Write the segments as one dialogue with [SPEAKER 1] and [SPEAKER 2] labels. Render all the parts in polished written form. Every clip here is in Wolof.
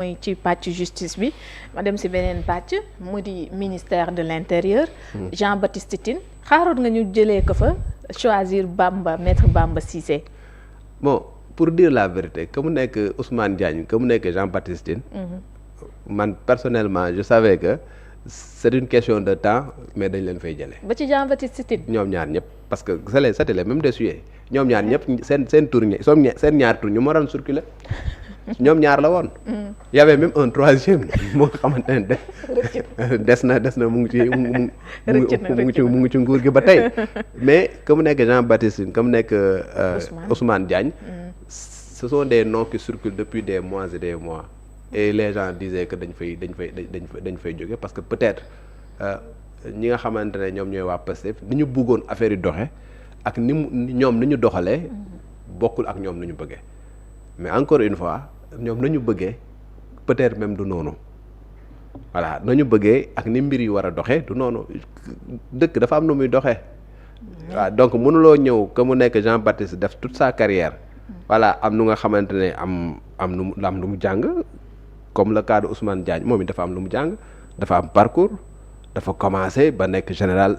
[SPEAKER 1] mooy ci pàcc justice bi ma dem si beneen pàcc mu di ministère de l'intérieur. Jean-Baptiste Tine xaaroon nga ñu jëlee ko fa choisir maître Bamba Cissé.
[SPEAKER 2] bon pour dire la vérité que mu nekk Ousmane Diagne que mu nekk Jean-Baptiste Tine. man personnellement je savais que c'est une question de temps mais dañ leen fay jëlee.
[SPEAKER 1] ba ci Jean-Baptiste Tine.
[SPEAKER 2] ñoom ñaar ñëpp parce que c'était les mêmes dossiers ñoom ñaar ñëpp seen tour seen ñaar tour ñu ma doon circuler ñoom ñaar la woon. y avait même un troisième moo xamante ne des na mu ngi ci nguur gi ba tey mais que mu nekk Jean-Baptiste Tine que mu nekk Ousmane Diagne. ce sont des noms qui circulent depuis des mois et des mois et les gens disaient que dañ fay jóge parce que peut-être ñi nga xamante ne ñoom ñooy waa Pastef ni ñu bëggoon affaire yi doxe ak ni ñu doxalee bokkul ak ñoom ni ñu bëggee mais encore une fois ñoom nañu bëggee peut-être même du noonu voilà nañu bëggee ak ni mbir yi war a doxee du noonu dëkk dafa am nu muy doxee waaw donc mënuloo ñëw que mu nekk Jean-Baptiste def toute sa carrière voilà am nu nga xamante ne am lu mu jàng comme le cas de Ousmane Diagne moom it dafa am lu mu jàng dafa am parcours dafa commencé ba nekk général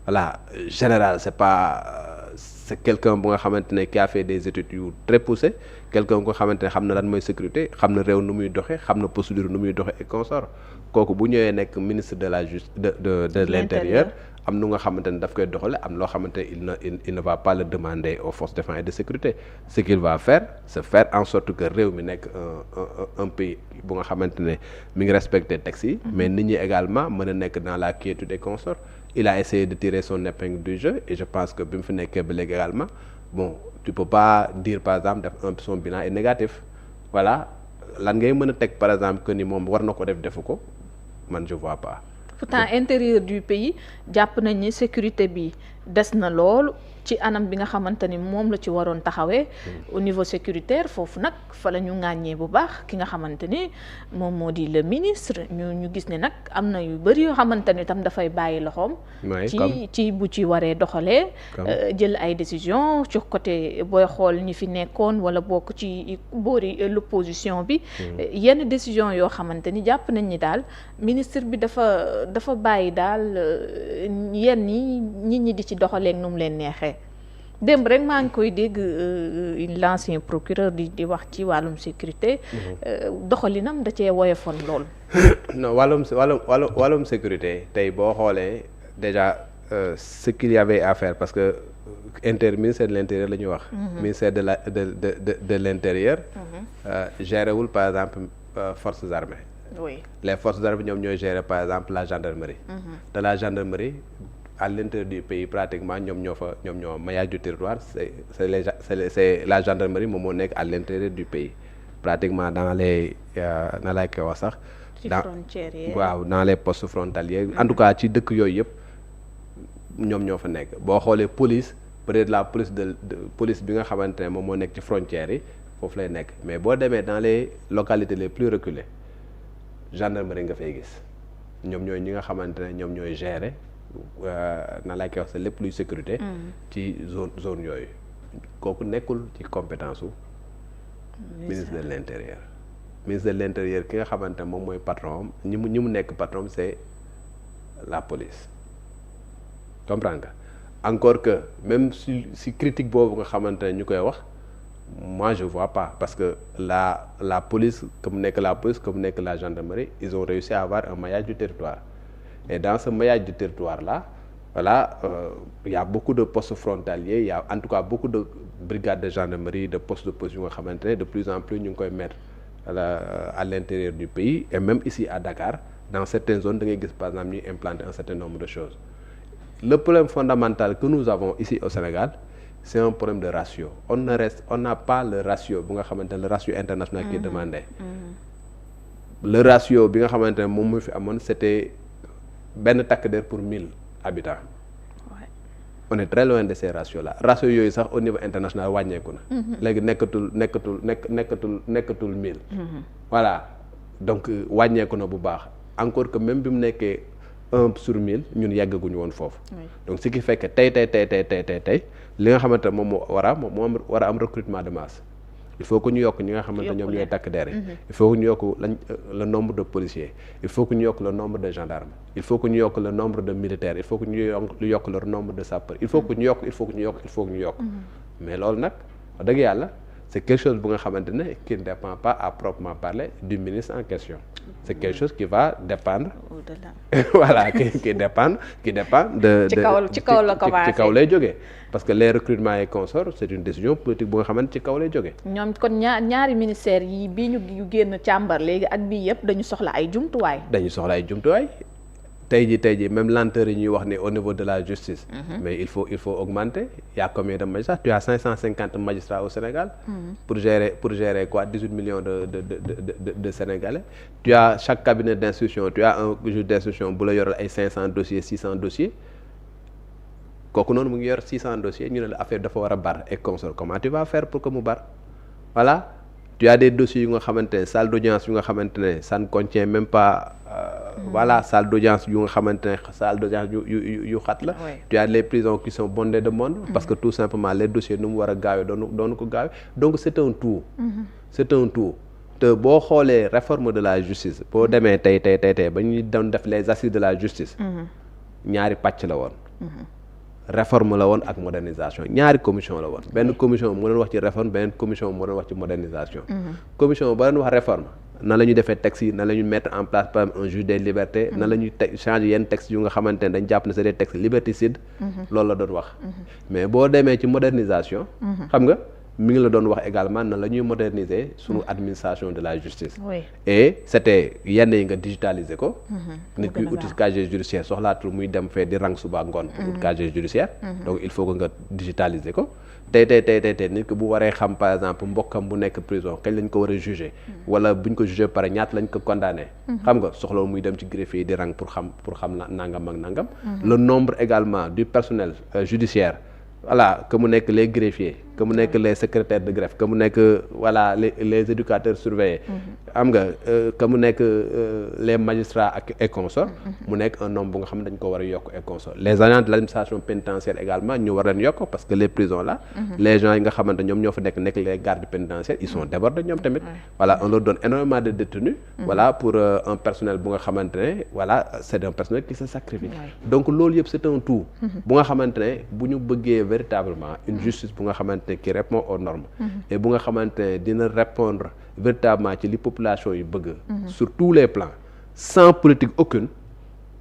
[SPEAKER 2] voilà général c'est quelqu'un bu nga xamante ne qui a fait des études yu très poussées quelqu'un bu nga xamante ne xam na lan mooy sécurité xam na réew nu muy doxee xam na procédure nu muy doxee et consort kooku bu ñëwee nekk ministre de la justice de l'intérieur am nu nga xamante ne daf koy doxale am loo xamante ne il ne va pas le demander aux forces de défense et de sécurité ce qu'il va faire c'est faire en sorte que réew mi nekk un pays bu nga xamante ne mi ngi respecter textes yi mais nit ñi également mën a nekk dans la quiétude et consort il a essayé de tirer son épingle du jeu et je pense que bi mu fi nekkee ba léegi également bon tu peux pas dire par exemple def son bilan est négatif voilà lan ngay mën a teg par exemple que ni moom war na ko defu ko man je vois pas.
[SPEAKER 1] pourtant intérieur du pays jàpp nañ ni sécurité bi des na loolu ci anam bi nga xamante ni moom la ci waroon taxawee au niveau sécuritaire foofu nag fa la ñu ŋàññee bu baax ki nga xamante ni moom moo di le ministre ñu gis ne nag am na yu bëri yoo xamante ni tam dafay bàyyi loxoom ci bu ci waree doxalee jël ay décision ci côté booy xool ñi fi nekkoon wala bokk ci boori l'opposition bi yenn décision yoo xamante ni jàpp nañ ni daal ministre bi dafa bàyyi daal yenn yi nit ñi di ci doxaleeg nu mu leen neexee démb rek maa ngi koy dégg l'ancien procureur di wax ci wàllum sécurité doxalinam da cee woyofoon lool.
[SPEAKER 2] non wàllum sécurité tey boo xoolee déjà ce qu'il y avait à faire parce que ministère de l'intérieur la ñuy wax. ministère de l'intérieur. gérewul par exemple forces armées.
[SPEAKER 1] oui
[SPEAKER 2] les forces armées ñoom ñooy gérer par exemple la gendarmerie. de la gendarmerie à l'intérieur du pays pratiquement ñoom ñoo maillage du territoire c'est la gendarmerie moom moo nekk à l'intérieur du pays pratiquement dans les na lay koy wax sax.
[SPEAKER 1] ci frontières yi
[SPEAKER 2] waaw dans les postes frontaliers en tout cas ci dëkk yooyu yëpp ñoom ñoo fa nekk boo xoolee police peut-être la police de police bi nga xamante ne moom moo nekk ci frontières yi foofu lay nekk mais boo demee dans les localités les plus reculées gendarmerie nga fay gis ñoom ñooy ñi nga xamante ne ñoom ñooy gérer na laa koy wax sa lépp luy sécurité ci zone yooyu kooku nekkul ci compétence u ministre de l'intérieur ki nga xamante ne moom mooy patron ñi mu nekk patron c'est la police comprends nga encore que même si critique boobu nga xamante ne ñu koy wax moi je vois pas parce que la police comme nekk la police comme nekk la gendarmerie ils ont réussi à avoir un maillage du territoire et dans ce maillage du territoire là voilà il y a beaucoup de postes frontaliers il y a en tout cas beaucoup de brigades de gendarmerie de postes de police yu nga xamante ne de plus en plus ñu ngi koy mettre à l'intérieur du pays et même ici à Dakar dans certaines zones da ngay gis par exemple ñuy implanter un certain nombre de choses le problème fondamental que nous avons ici au Sénégal c'est un problème de ratio on n'a pas le ratio bu nga xamante ne le ratio international qui est demandé le ratio bi nga xamante ne moom mu fi amoon c'était benn takk der pour 1000 habitants on est très loin de ces ratios là ratio yooyu sax au niveau international wàññeeku na léegi nekkatul 1000 voilà donc wàññeeku na bu baax encore que même bi mu nekkee 1/1000 ñun yeggaguñu woon foofu donc ce qui fait que tey li nga xamante ne moom moo war a am recrutement de masse il faut que ñu yokk ñi nga xamante ñoom ñooy takk der yi il faut que ñu yokk le nombre de policiers il faut que ñu yokk le nombre de gendarmes il faut que ñu yokk le nombre de militaires il faut que ñu yokk le nombre de sapeurs il faut que ñu yokk il faut que ñu yokk il faut que ñu yokk mais loolu nag wax dëgg yàlla c'est quelque chose bu nga xamante ne qui ne dépend pas à proprement parler du ministre en question c'est quelque chose qui va dépendre voilà qui dépend de
[SPEAKER 1] ci kaw la commencé
[SPEAKER 2] ci kaw lay jógee parce que les recrutements et consorts c'est une décision politique bu nga xamante ci kaw lay jógee
[SPEAKER 1] ñoom kon ñaari ministères yi bii ñu génn càmbar léegi ak bii yëpp dañu soxla ay jumtuwaay tey jii même lenteur yi ñuy wax ne au niveau de la justice mais il faut augmenter il y a combien de magistrats tu as 550 magistrats au Sénégal pour gérer quoi 18 millions de Sénégalais tu as chaque cabinet d'instruction tu as un juge d'instruction bu la yoral ay 500 dossiers 600 dossiers kooku noonu mu ngi yor 600 dossiers ñu ne la affaire dafa war a bar et consort comment tu vas faire pour que mu bar voilà tu as des dossiers yu nga xamante ne salle d'audience yu nga xamante ne ça ne contient même pas voilà salle d'audience yu nga xamante ne salle d'audience yu xat la tu as les prisons qui sont bondées de monde parce que tout simplement les dossiers nu mu war a gaawee doonu ko gaawee donc c'est un tout te boo xoolee réforme de la justice boo demee tey ba ñuy doon def les assises de la justice ñaari pàcc la woon réforme la woon ak modernisation ñaari commission la woon benn commission moo doon wax ci réforme beneen commission moo doon wax ci modernisation commission ba doon wax réforme nan la ñuy defee textes yi nan la ñuy mettre en place par exemple un juge des libertés nan la ñuy changer yenn textes yu nga xamante ne dañ jàpp ne c'est des textes liberticides loolu la doon wax mais boo demee ci modernisation xam nga mi ngi la doon wax également nan la ñuy moderniser suñu administration de la justice et c'était yenn yi nga digitaliser ko nit kuy uti casier judiciaire soxlaatul muy dem fee di rang suba ngoon pour ut casier judiciaire donc il faut que nga digitaliser ko tey nit ki bu waree xam par exemple mbokkam bu nekk prison kañ lañ ko war a juger wala buñ ko juger pare ñaata lañ ko condamné xam nga soxlawul muy dem ci greffier di rang pour xam nangam ak nangam le nombre également du personnel judiciaire voilà que mu nekk les greffiers que mu nekk les secrétaires de greffe que mu nekk voilà les éducateurs surveillés am nga que mu nekk les magistrats et consorts mu nekk un nombre bu nga xam ne dañ ko war a yokk et consorts les agents de l'administration pénitentiaire également ñu war leen yokk parce que les prisons là les gens yi nga xamante ñoom ñoo fa nekk les gardes pénitentiaires ils sont débordés ñoom tamit voilà on leur donne énormément de détenus voilà pour un personnel bu nga xamante ne voilà c'est un personnel qui se sacrifie donc loolu yëpp c'est un tout bu nga xamante ne bu ñu bëggee véritablement une justice bu nga xamante qui répond aux normes et bu nga xamante ne dina répondre véritablement ci li population yi bëgg sur tous les plans sans politique aucune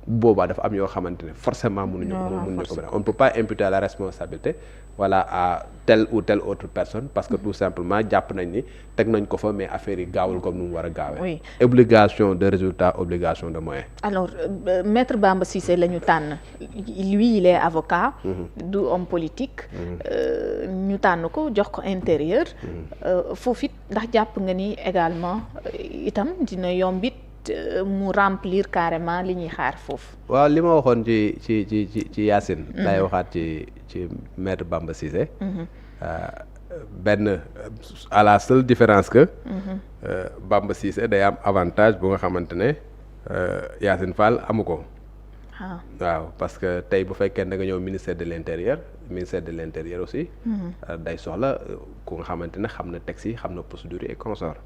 [SPEAKER 1] boobaa dafa am yoo xamante ne forcément mënuñu ko on ne peut pas imputer la responsabilité voilà à telle ou telle autre personne parce que tout simplement jàpp nañ ni teg nañ ko fa mais affaire yi gaawul comme nu mu war a gaawee obligation de résultat obligation de moyen alors maître Bamba Cissé la ñu tànn lui il est avocat du homme politique ñu tànn ko jox ko intérieur foofu it ndax jàpp nga ni également itam dina yombit mu remplir carrément li ñuy xaar foofu.
[SPEAKER 2] waaw li ma waxoon ci Yacine. lay waxaat ci maître Bamba Cissé. benn à la seule différence que. Bamba Cissé day am avantage bu nga xamante ne Yacine Fall amu ko. waaw parce que tey bu fekkee da nga ñëw ministère de l'intérieur aussi. day soxla ku nga xamante ne xam na texte yi xam na procédure et consort.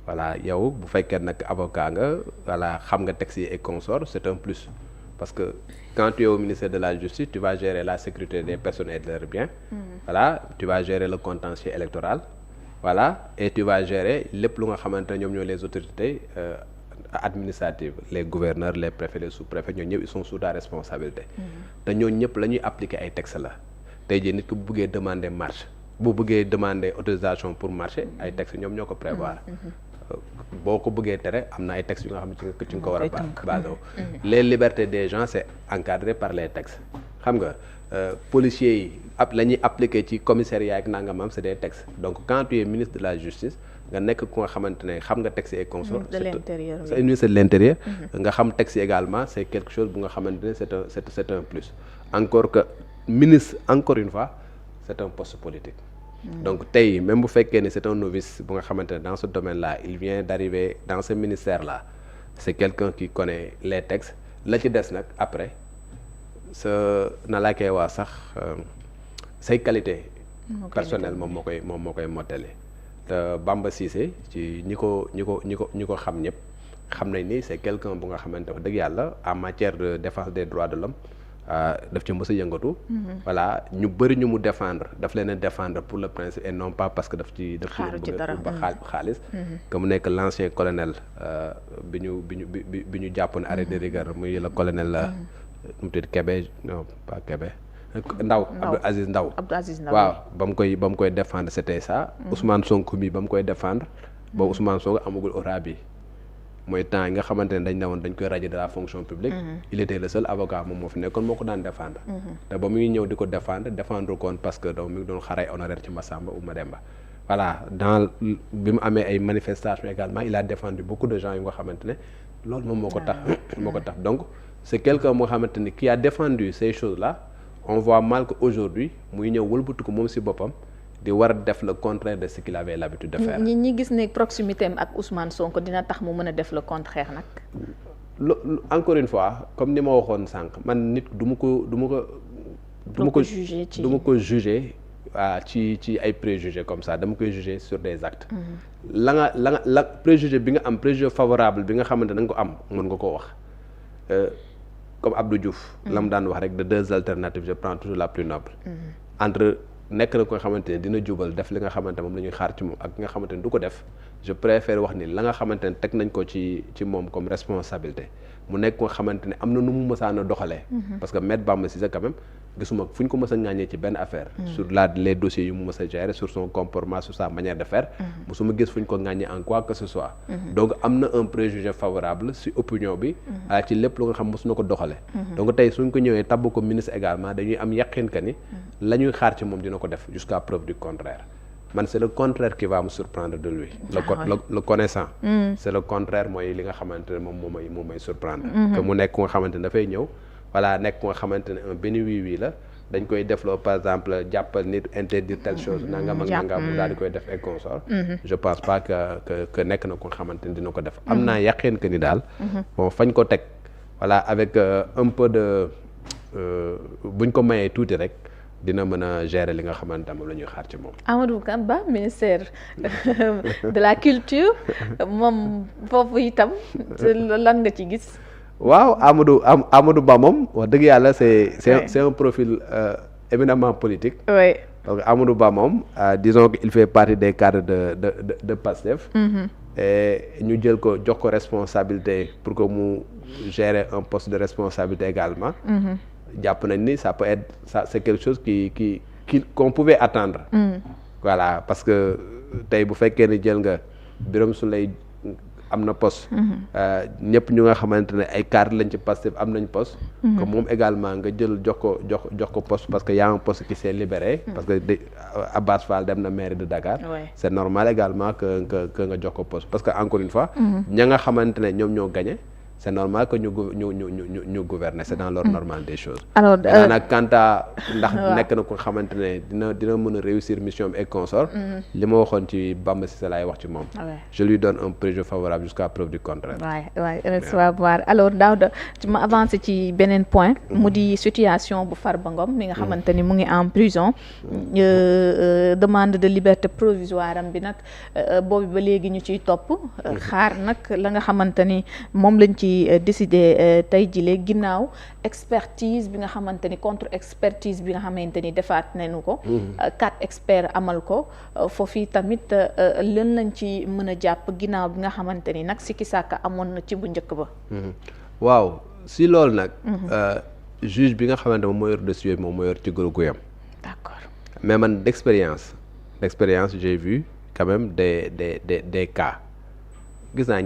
[SPEAKER 2] voilà yow bu fekkee nag avocat nga voilà xam nga texte yi et consort c'est un plus parce que quand tu es au ministère de la justice tu vas gérer la sécurité des personnes et de leurs biens voilà tu vas gérer le contentieux électoral voilà et tu vas gérer lépp lu nga xamante ne ñoom ñoo les autorités administratives les gouverneurs les préfets les sous-préfets ñoo ñëpp ils sont sous ta responsabilité te ñoo ñëpp la ñuy appliquer ay textes la tey jii nit ki bu bëggee demander marche bu bëggee demander autorisation pour marcher ay textes ñoom ñoo ko prévoir boo ko bëggee tere am na ay textes yu nga xam ne ci nga ko war a basé les libertés des gens c'est encadré par les textes xam nga policiers yi la ñuy appliquer ci commissariat ak nangamam c'est des textes donc quand tu es ministre de la justice nga nekk ku nga xamante ne xam nga textes et consorts c'est ministre de l'intérieur nga xam textes yi également c'est quelque chose bu nga xamante ne c'est un plus encore que ministre encore une fois c'est un poste politique donc tey même bu fekkee ne c'est un novice bu nga xamante ne dans ce domaine-là il vient d'arriver dans ce ministère-là c'est quelqu'un qui connaît les textes la ci des nag après sa na laa koy wax sax say qualité personnelle moom moo koy mottali te Bamba Cissé ci ñi ko xam ñëpp xam nañ ni c'est quelqu'un bu nga xamante wax dëgg yàlla en matière de défense des droits de l'homme daf ci mës a yëngatu. voilà ñu bëri ñu mu défendre daf leen a défendre pour le principe et non pas parce que daf ci bëgg ba xaalis. que mu nekk l'ancien colonel bi ñu jàppoon arrêt de rigueur muy le colonel mu tudd Kébé non pas Kébé. Ndaw Abdou Aziz Ndaw waaw ba mu koy défendre c'était ça. Ousmane Sonko mi ba mu koy défendre boobu Ousmane Sonko amagul aura bi mooy temps yi nga xamante ne dañ ne woon dañ koy radier de la fonction publique. il était le seul avocat moom moo fi nekkoon moo ko daan défendre. te ba muy ñëw di ko défendre koon parce que donc mi ngi doon xaray honoraire ci Massamba ou Mademba. voilà bi mu amee ay manifestations également il a défendu beaucoup de gens yu nga xamante ne loolu moom moo ko tax donc c'est quelqu'un moo xamante ni qui a défendu ces choses là. On voit mal qu'aujourd'hui muy ñëw wëlbatu ko moom ci boppam di war a def le contraire de ce qu'il avait l'habitude de faire.
[SPEAKER 1] ñi gis ne proximité am ak Ousmane Sonko dina tax mu mën a def le contraire nag.
[SPEAKER 2] Encore une fois comme ni ma waxoon sànq man nit du ma ko juger ci ay préjugés comme ça dama koy juger sur des actes. la préjugé bi nga am préjugé favorable bi nga xamante da nga ko am mën nga koo wax. Comme Abdou Diouf la mu daan wax rek de deux alternatives je prends toujours la plus noble. entre nekk na ko nga xamante ne dina jubal def li nga xamante moom la ñuy xaar ci moom ak nga xamante ne du ko def je préfère wax ni la nga xamante ne teg nañ ko ci moom comme responsabilité mu nekk ko nga xamante ne am na nu mu mësaan a doxalee. parce que Maître Bamba Cissé quand même gisuma fu ñu ko mës a ŋàññee ci benn affaire. sur les dossiers yu mu mës a gérer sur son comportement sur sa manière de faire. musuma gis fu ñu ko ŋàññee en quoi que ce soit. donc am na un préjugé favorable si opinion bi. ci lépp lu nga xam mës na ko doxalee. donc tey suñ ko ñëwee tabb ko ministre également dañuy am yaqin que ni la ñuy xaar ci moom dina ko def jusqu'à preuve du contraire. man c'est le contraire qui va me surprendre de lui. le connaissant. c'est le contraire mooy li nga xamante ne moom may surprendre. que mu nekk nga xamante ne dafay ñëw. voilà nekk nga xamante ne un benn wii la dañ koy defloo par exemple jàppal nit interdire telle chose nangam ak nangam mu daal di koy def et consort. je pense pas que nekk na ko nga xamante ne dina ko def. am naa yaqin que ni daal. bon fañ ko teg voilà avec un peu de buñ ko mayee tuuti rek. dina mën a gérer li nga xamante ne moom la ñuy xaar ci moom.
[SPEAKER 1] Amadou Kane Ba ministère de la culture moom foofu itam lan nga ci gis.
[SPEAKER 2] waaw Amadou Ba moom wax dëgg yàlla c'est un profil éminemment politique.
[SPEAKER 1] oui
[SPEAKER 2] donc Amadou Ba moom disons qu'il fait partie des cadres de Pastef. et ñu jël ko jox ko responsabilité pour que mu gérer un poste de responsabilité également. jàpp nañ ni ça peut être ça c'est quelque chose qu'on pouvait attendre. voilà parce que tey bu fekkee ni jël nga Birame Souleye am na poste. ñëpp ñu nga xamante ne ay cadre lañ ci Pastef am nañ poste. que moom également nga jël jox ko poste parce que y a un poste qui s'est libéré. parce que Abbas Fall dem na mairie de Dakar. c'est normal également que nga jox ko poste parce que encore une fois. ña nga xamante ne ñoom ñoo gagné. c'est normal que ñu gouverner c'est dans l'ordre normal des choses. alors nag quant à ndax nekk na ko xamante ne dina mën a réussir mission et consort. li ma waxoon ci Bamba Cissé laay wax ci moom. je lui donne un préjugé favorable jusqu'à preuve du contraire.
[SPEAKER 1] waay reste à voir alors Daouda ma avancé ci beneen point. mu di situation bu Farba Ngom mi nga xamante ni mu ngi en prison. demande de liberté provisoire am bi nag boobu ba léegi ñu ciy topp. xaar nag la nga xamante ni moom lañ ci décidé tey jile ginnaaw expertise bi nga xamante ni contre expertise bi nga xamante ni defaat nañu ko. 4 experts amal ko foofu tamit lan lañ ci mën a jàpp ginnaaw bi nga xamante ni nag sikki sàkka amoon na ci bu njëkk ba.
[SPEAKER 2] waaw si loolu nag. juge bi nga xamante moom moo yor dossier moom moo yor ci guyam.
[SPEAKER 1] d'accord
[SPEAKER 2] mais man d'expérience j'ai vu quand même des cas gis naa